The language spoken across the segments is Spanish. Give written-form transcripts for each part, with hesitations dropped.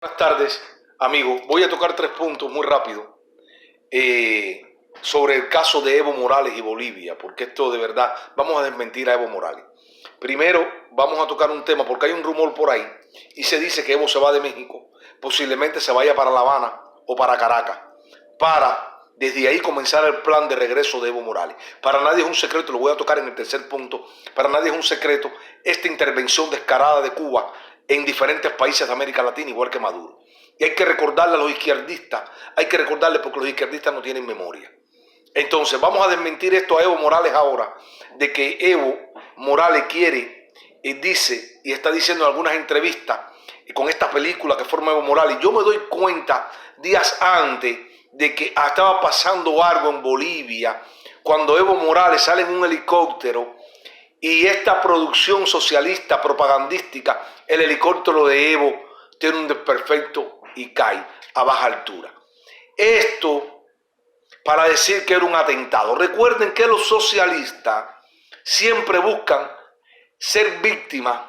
Buenas tardes, amigos. Voy a tocar tres puntos muy rápido sobre el caso de Evo Morales y Bolivia, porque esto de verdad, vamos a desmentir a Evo Morales. Primero, vamos a tocar un tema, porque hay un rumor por ahí y se dice que Evo se va de México, posiblemente se vaya para La Habana o para Caracas, para desde ahí comenzar el plan de regreso de Evo Morales. Para nadie es un secreto, lo voy a tocar en el tercer punto, para nadie es un secreto esta intervención descarada de Cuba en diferentes países de América Latina, igual que Maduro. Y hay que recordarle a los izquierdistas, hay que recordarle porque los izquierdistas no tienen memoria. Entonces, vamos a desmentir esto a Evo Morales ahora, de que Evo Morales quiere, dice, y está diciendo en algunas entrevistas, con esta película que forma Evo Morales, yo me doy cuenta días antes de que estaba pasando algo en Bolivia, cuando Evo Morales sale en un helicóptero y esta producción socialista propagandística, el helicóptero de Evo tiene un desperfecto y cae a baja altura. Esto para decir que era un atentado. Recuerden que los socialistas siempre buscan ser víctimas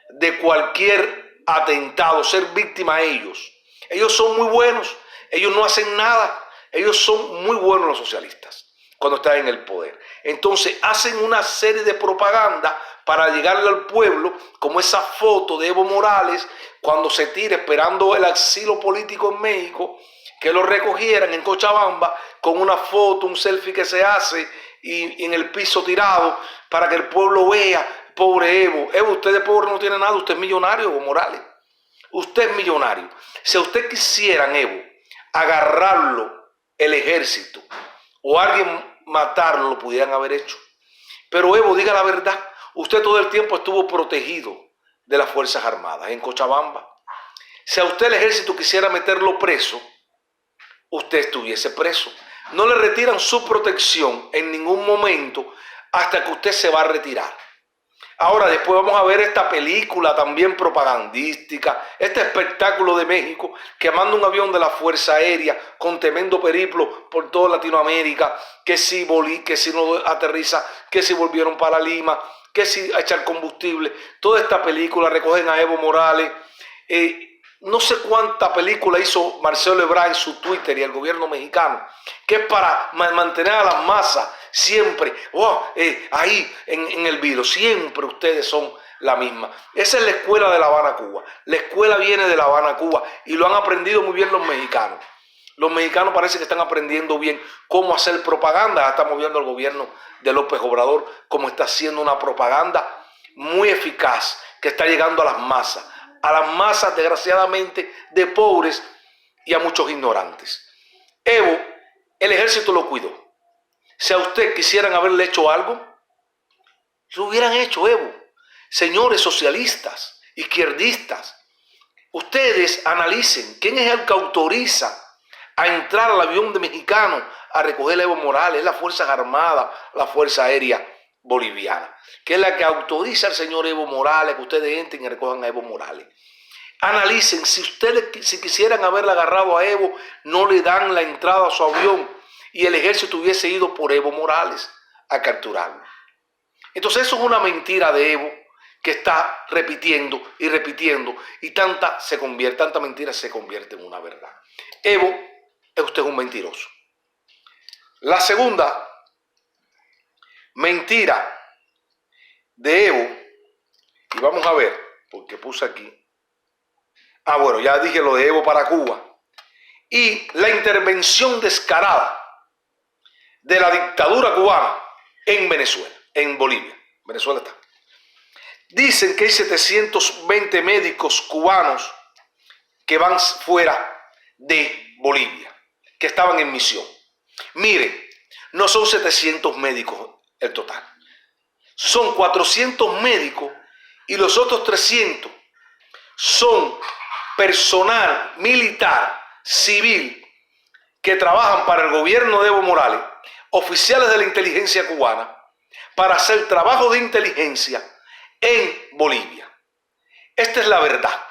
de cualquier atentado, ser víctimas ellos. Ellos son muy buenos, ellos no hacen nada, ellos son muy buenos los socialistas cuando están en el poder. Entonces hacen una serie de propaganda para llegarle al pueblo, como esa foto de Evo Morales cuando se tira esperando el asilo político en México, que lo recogieran en Cochabamba con una foto, un selfie que se hace y en el piso tirado para que el pueblo vea, pobre Evo. Evo, usted de pobre no tiene nada, usted es millonario, Evo Morales. Usted es millonario. Si a usted quisieran, Evo, agarrarlo el ejército o alguien matarlo, lo pudieran haber hecho. Pero Evo, diga la verdad, usted todo el tiempo estuvo protegido de las Fuerzas Armadas en Cochabamba. Si a usted el ejército quisiera meterlo preso, usted estuviese preso. No le retiran su protección en ningún momento hasta que usted se va a retirar. Ahora después vamos a ver esta película también propagandística, este espectáculo de México que manda un avión de la Fuerza Aérea con tremendo periplo por toda Latinoamérica, que si no aterriza, que si volvieron para Lima, que si a echar combustible. Toda esta película recogen a Evo Morales. No sé cuánta película hizo Marcelo Ebrard en su Twitter y el gobierno mexicano, que es para mantener a las masas siempre, ahí en el video, siempre ustedes son la misma. Esa es la escuela de La Habana, Cuba. La escuela viene de La Habana, Cuba, y lo han aprendido muy bien los mexicanos. Los mexicanos parece que están aprendiendo bien cómo hacer propaganda. Ya estamos viendo al gobierno de López Obrador cómo está haciendo una propaganda muy eficaz que está llegando a las masas desgraciadamente de pobres y a muchos ignorantes. Evo, el ejército lo cuidó. Si a usted quisieran haberle hecho algo, lo hubieran hecho, Evo. Señores socialistas, izquierdistas, ustedes analicen quién es el que autoriza a entrar al avión de mexicano a recoger a Evo Morales. Es la Fuerzas Armadas, la Fuerza Aérea Boliviana, que es la que autoriza al señor Evo Morales que ustedes entren y recojan a Evo Morales. Analicen, si ustedes si quisieran haberle agarrado a Evo, no le dan la entrada a su avión y el ejército hubiese ido por Evo Morales a capturarlo. Entonces eso es una mentira de Evo que está repitiendo y repitiendo y tanta mentira se convierte en una verdad. Evo, usted es un mentiroso. La segunda mentira de Evo, y vamos a ver, porque puse aquí, bueno, ya dije lo de Evo para Cuba, y la intervención descarada de la dictadura cubana en Venezuela, en Bolivia. Venezuela está. Dicen que hay 720 médicos cubanos que van fuera de Bolivia, que estaban en misión. Miren, no son 700 médicos el total. Son 400 médicos y los otros 300 son personal militar, civil, que trabajan para el gobierno de Evo Morales, oficiales de la inteligencia cubana, para hacer trabajo de inteligencia en Bolivia. Esta es la verdad.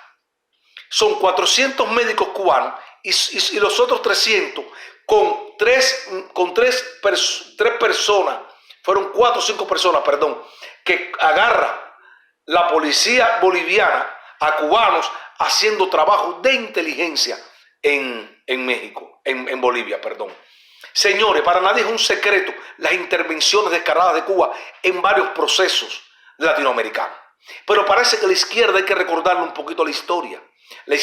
Son 400 médicos cubanos y los otros 300 con tres personas, fueron 4 o 5 personas, perdón, que agarra la policía boliviana a cubanos haciendo trabajo de inteligencia en México, en Bolivia, perdón. Señores, para nadie es un secreto las intervenciones descaradas de Cuba en varios procesos latinoamericanos. Pero parece que la izquierda hay que recordarle un poquito la historia. La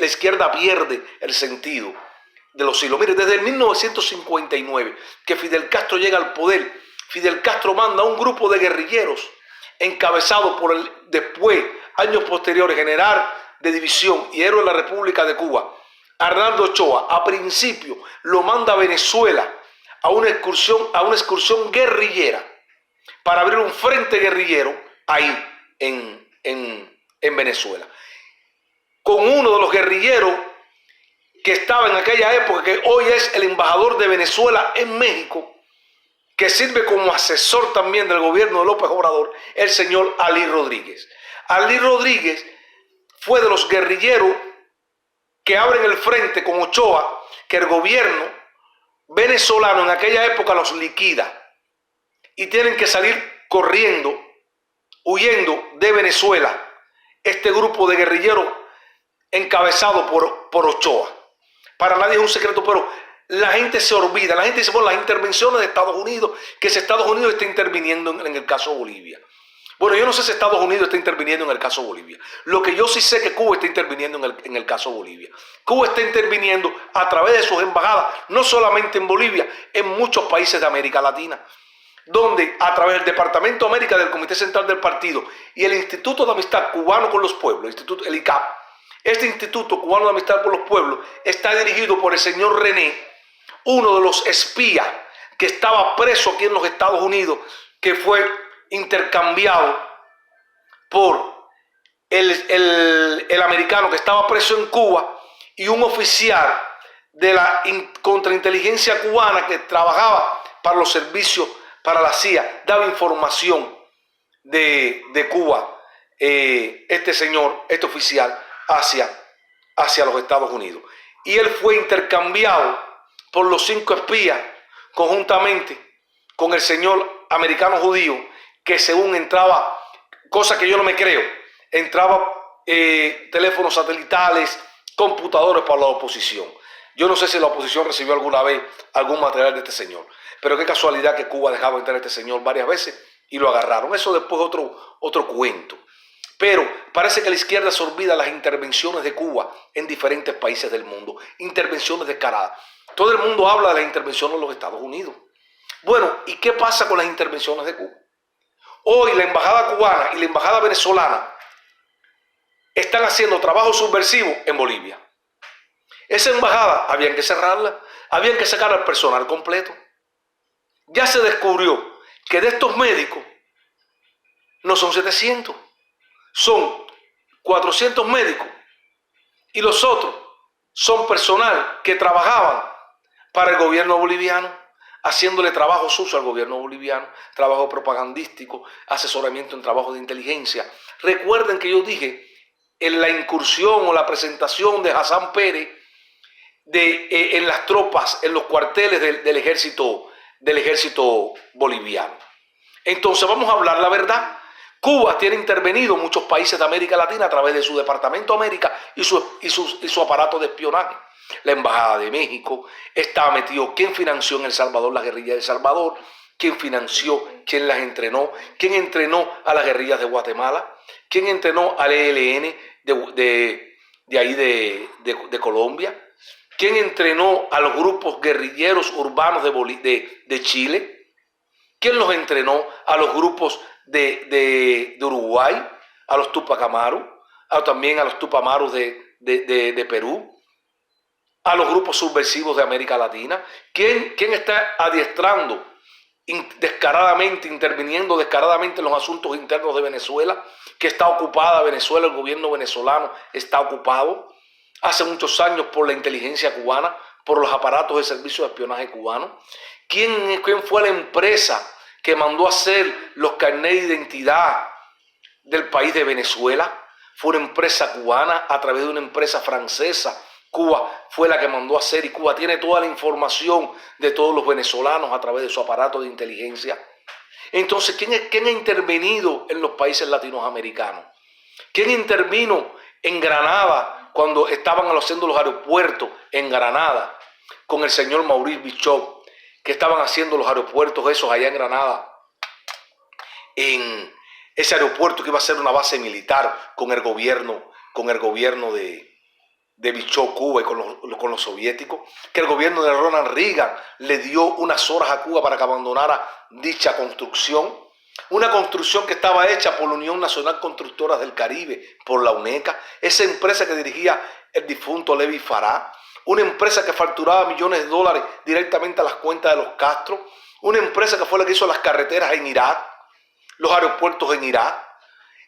izquierda pierde el sentido de los siglos. Mire, desde el 1959 que Fidel Castro llega al poder, Fidel Castro manda a un grupo de guerrilleros encabezado por el después, años posteriores, general de división y héroe de la República de Cuba, Arnaldo Ochoa. A principio lo manda a Venezuela a una excursión guerrillera para abrir un frente guerrillero ahí en Venezuela. Con uno de los guerrilleros que estaba en aquella época, que hoy es el embajador de Venezuela en México, que sirve como asesor también del gobierno de López Obrador, el señor Alí Rodríguez. Alí Rodríguez fue de los guerrilleros que abren el frente con Ochoa, que el gobierno venezolano en aquella época los liquida y tienen que salir corriendo, huyendo de Venezuela, este grupo de guerrilleros encabezado por Ochoa. Para nadie es un secreto, pero la gente se olvida. La gente dice, bueno, las intervenciones de Estados Unidos, que si Estados Unidos está interviniendo en el caso Bolivia. Bueno, yo no sé si Estados Unidos está interviniendo en el caso Bolivia. Lo que yo sí sé es que Cuba está interviniendo en el caso Bolivia. Cuba está interviniendo a través de sus embajadas, no solamente en Bolivia, en muchos países de América Latina, donde a través del Departamento de América del Comité Central del Partido y el Instituto de Amistad Cubano con los Pueblos, el ICAP, este Instituto Cubano de Amistad por los Pueblos está dirigido por el señor René, uno de los espías que estaba preso aquí en los Estados Unidos, que fue intercambiado por el americano que estaba preso en Cuba y un oficial de la contrainteligencia cubana que trabajaba para los servicios, para la CIA, daba información de Cuba, este oficial, hacia los Estados Unidos. Y él fue intercambiado por los 5 espías conjuntamente con el señor americano judío, que según entraba, cosa que yo no me creo, entraba teléfonos satelitales, computadores para la oposición. Yo no sé si la oposición recibió alguna vez algún material de este señor, pero qué casualidad que Cuba dejaba entrar a este señor varias veces y lo agarraron. Eso después otro cuento. Pero parece que la izquierda se olvida las intervenciones de Cuba en diferentes países del mundo, intervenciones descaradas. Todo el mundo habla de las intervenciones de los Estados Unidos. Bueno, ¿y qué pasa con las intervenciones de Cuba? Hoy la embajada cubana y la embajada venezolana están haciendo trabajo subversivo en Bolivia. Esa embajada habían que cerrarla, habían que sacar al personal completo. Ya se descubrió que de estos médicos no son 700, son 400 médicos y los otros son personal que trabajaban para el gobierno boliviano, haciéndole trabajo sucio al gobierno boliviano, trabajo propagandístico, asesoramiento en trabajo de inteligencia. Recuerden que yo dije en la incursión o la presentación de Hassan Pérez en las tropas, en los cuarteles del ejército boliviano. Entonces vamos a hablar la verdad. Cuba tiene intervenido en muchos países de América Latina a través de su Departamento de América y su aparato de espionaje. La Embajada de México estaba metido. ¿Quién financió en El Salvador las guerrillas de El Salvador? ¿Quién financió? ¿Quién las entrenó? ¿Quién entrenó a las guerrillas de Guatemala? ¿Quién entrenó al ELN de Colombia? ¿Quién entrenó a los grupos guerrilleros urbanos de Chile? ¿Quién los entrenó a los grupos de Uruguay, a los Tupac Amaru, también a los Tupac Amaru de Perú, a los grupos subversivos de América Latina? ¿Quién está adiestrando descaradamente, interviniendo descaradamente en los asuntos internos de Venezuela? Que está ocupada Venezuela, el gobierno venezolano está ocupado hace muchos años por la inteligencia cubana, por los aparatos de servicio de espionaje cubano. ¿Quién fue la empresa que mandó a hacer los carnets de identidad del país de Venezuela? Fue una empresa cubana a través de una empresa francesa. Cuba fue la que mandó a hacer, y Cuba tiene toda la información de todos los venezolanos a través de su aparato de inteligencia. Entonces, ¿quién ha intervenido en los países latinoamericanos? ¿Quién intervino En Granada, cuando estaban haciendo los aeropuertos en Granada, con el señor Maurice Bichot, que estaban haciendo los aeropuertos esos allá en Granada, en ese aeropuerto que iba a ser una base militar con el gobierno de Bichot, Cuba, y con los soviéticos, que el gobierno de Ronald Reagan le dio unas horas a Cuba para que abandonara dicha construcción. Una construcción que estaba hecha por la Unión Nacional Constructora del Caribe, por la UNECA, esa empresa que dirigía el difunto Levi Farah, una empresa que facturaba millones de dólares directamente a las cuentas de los Castro, una empresa que fue la que hizo las carreteras en Irak, los aeropuertos en Irak.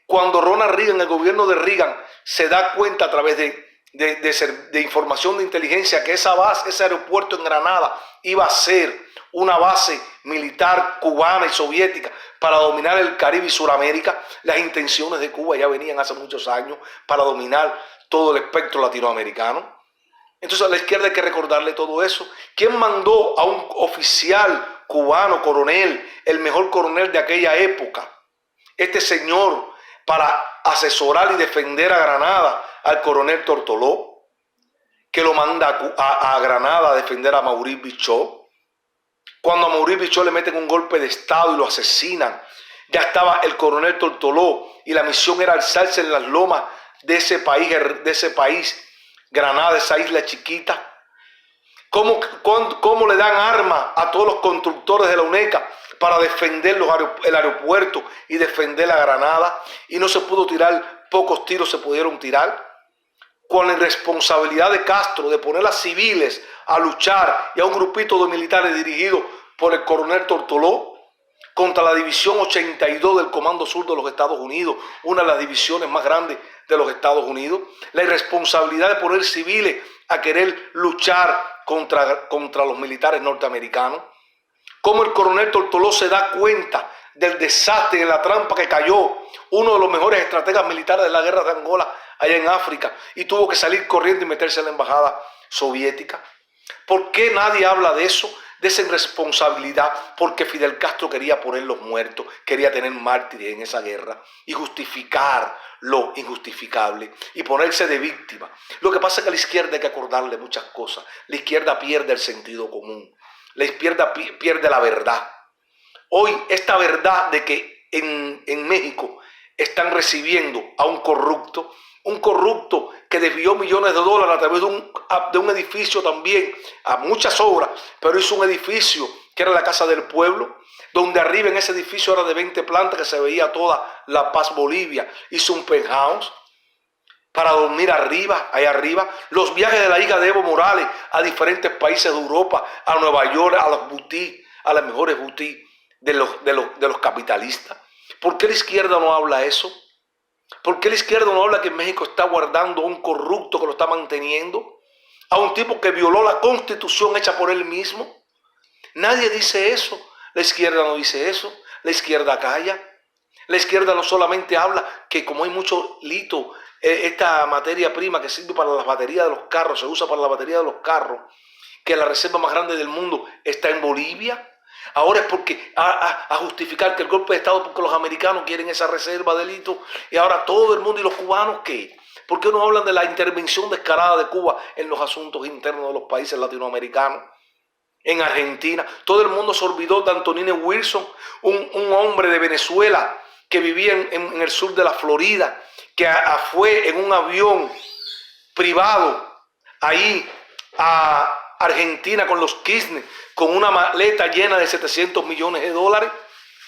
Cuando Ronald Reagan, el gobierno de Reagan, se da cuenta a través de información de inteligencia que esa base, ese aeropuerto en Granada iba a ser una base militar cubana y soviética para dominar el Caribe y Sudamérica. Las intenciones de Cuba ya venían hace muchos años para dominar todo el espectro latinoamericano. Entonces a la izquierda hay que recordarle todo eso. ¿Quién mandó a un oficial cubano, coronel, el mejor coronel de aquella época, este señor, para asesorar y defender a Granada al coronel Tortoló, que lo manda a Granada a defender a Maurice Bichot? Cuando a Maurice Bichot le meten un golpe de estado y lo asesinan, ya estaba el coronel Tortoló y la misión era alzarse en las lomas de ese país, Granada, esa isla chiquita. ¿Cómo le dan armas a todos los constructores de la UNECA para defender el aeropuerto y defender la Granada? Y no se pudo tirar, pocos tiros se pudieron tirar. Con la irresponsabilidad de Castro de poner a civiles a luchar y a un grupito de militares dirigido por el coronel Tortoló contra la división 82 del Comando Sur de los Estados Unidos, una de las divisiones más grandes de los Estados Unidos. La irresponsabilidad de poner civiles a querer luchar contra los militares norteamericanos. Cómo el coronel Tortoló se da cuenta del desastre y en la trampa que cayó uno de los mejores estrategas militares de la guerra de Angola allá en África, y tuvo que salir corriendo y meterse en la embajada soviética. ¿Por qué nadie habla de eso? De esa irresponsabilidad, porque Fidel Castro quería ponerlos muertos, quería tener mártires en esa guerra y justificar lo injustificable y ponerse de víctima. Lo que pasa es que a la izquierda hay que acordarle muchas cosas. La izquierda pierde el sentido común, la izquierda pierde la verdad. Hoy esta verdad de que en México están recibiendo a un corrupto que desvió millones de dólares a través de un edificio también, a muchas obras, pero hizo un edificio que era la Casa del Pueblo, donde arriba en ese edificio era de 20 plantas que se veía toda La Paz, Bolivia. Hizo un penthouse para dormir allá arriba. Los viajes de la hija de Evo Morales a diferentes países de Europa, a Nueva York, a las boutiques, a las mejores boutiques de los capitalistas. ¿Por qué la izquierda no habla eso? ¿Por qué la izquierda no habla que en México está guardando a un corrupto que lo está manteniendo? A un tipo que violó la constitución hecha por él mismo. Nadie dice eso. La izquierda no dice eso. La izquierda calla. La izquierda no solamente habla que como hay mucho litio, esta materia prima que sirve para las baterías de los carros, se usa para la batería de los carros, que la reserva más grande del mundo está en Bolivia. Ahora es porque a justificar que el golpe de Estado porque los americanos quieren esa reserva de litio, y ahora todo el mundo y los cubanos ¿qué? ¿Por qué no hablan de la intervención descarada de Cuba en los asuntos internos de los países latinoamericanos? En Argentina, todo el mundo se olvidó de Antonino Wilson, un hombre de Venezuela que vivía en el sur de la Florida, que fue en un avión privado ahí a Argentina con los Kirchner, con una maleta llena de 700 millones de dólares,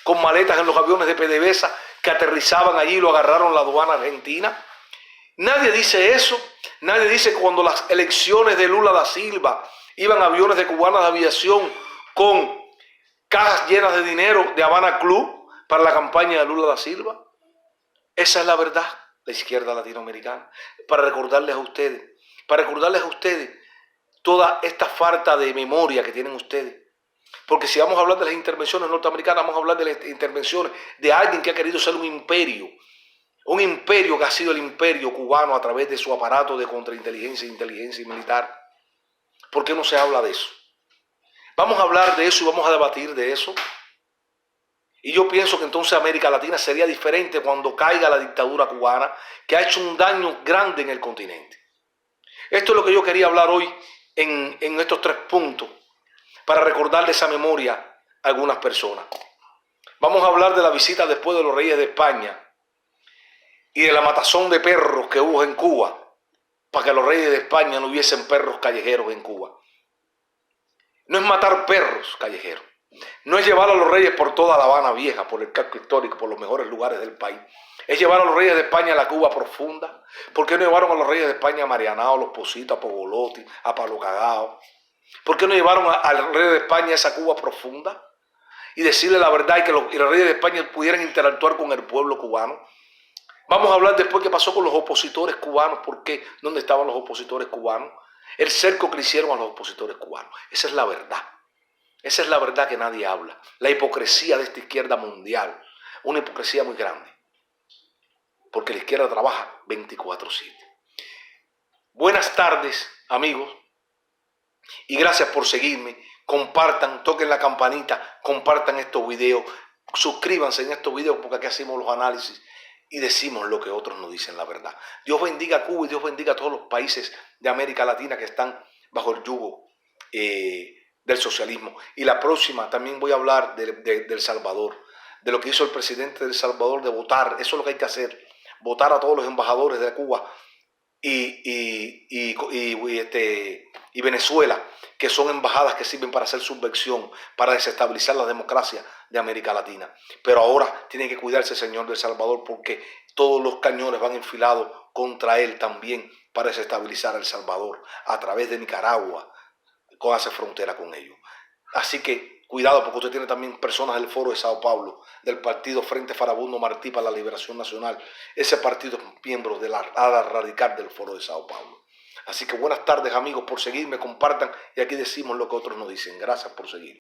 con maletas en los aviones de PDVSA que aterrizaban allí y lo agarraron la aduana argentina. Nadie dice eso. Nadie dice que cuando las elecciones de Lula da Silva iban aviones de Cubana de Aviación con cajas llenas de dinero de Habana Club para la campaña de Lula da Silva. Esa es la verdad, la izquierda latinoamericana. Para recordarles a ustedes toda esta falta de memoria que tienen ustedes. Porque si vamos a hablar de las intervenciones norteamericanas, vamos a hablar de las intervenciones de alguien que ha querido ser un imperio que ha sido el imperio cubano a través de su aparato de contrainteligencia, inteligencia y militar. ¿Por qué no se habla de eso? Vamos a hablar de eso y vamos a debatir de eso. Y yo pienso que entonces América Latina sería diferente cuando caiga la dictadura cubana, que ha hecho un daño grande en el continente. Esto es lo que yo quería hablar hoy en estos 3 puntos, para recordarle esa memoria a algunas personas. Vamos a hablar de la visita después de los reyes de España y de la matazón de perros que hubo en Cuba, para que los reyes de España no hubiesen perros callejeros en Cuba. No es matar perros callejeros, no es llevar a los reyes por toda La Habana Vieja, por el casco histórico, por los mejores lugares del país. Es llevar a los reyes de España a la Cuba profunda. ¿Por qué no llevaron a los reyes de España a Marianao, a Los Positos, a Pogolotti, a Palo Cagao? ¿Por qué no llevaron al rey de España a esa Cuba profunda? Y decirle la verdad y que los reyes de España pudieran interactuar con el pueblo cubano. Vamos a hablar después qué pasó con los opositores cubanos, por qué, dónde estaban los opositores cubanos, el cerco que le hicieron a los opositores cubanos. Esa es la verdad. Esa es la verdad que nadie habla. La hipocresía de esta izquierda mundial, una hipocresía muy grande, porque la izquierda trabaja 24/7. Buenas tardes, amigos, y gracias por seguirme. Compartan, toquen la campanita, compartan estos videos, suscríbanse en estos videos porque aquí hacemos los análisis y decimos lo que otros no dicen, la verdad. Dios bendiga a Cuba y Dios bendiga a todos los países de América Latina que están bajo el yugo del socialismo. Y la próxima también voy a hablar de El Salvador, de lo que hizo el presidente de El Salvador de votar. Eso es lo que hay que hacer, votar a todos los embajadores de Cuba y Venezuela, que son embajadas que sirven para hacer subversión, para desestabilizar la democracia de América Latina. Pero ahora tiene que cuidarse el señor de El Salvador, porque todos los cañones van enfilados contra él también para desestabilizar El Salvador a través de Nicaragua, que hace frontera con ellos. Así que cuidado, porque usted tiene también personas del Foro de Sao Paulo, del partido Frente Farabundo Martí para la Liberación Nacional. Ese partido es miembro de la ala radical del Foro de Sao Paulo. Así que buenas tardes, amigos, por seguirme, compartan, y aquí decimos lo que otros no dicen. Gracias por seguir.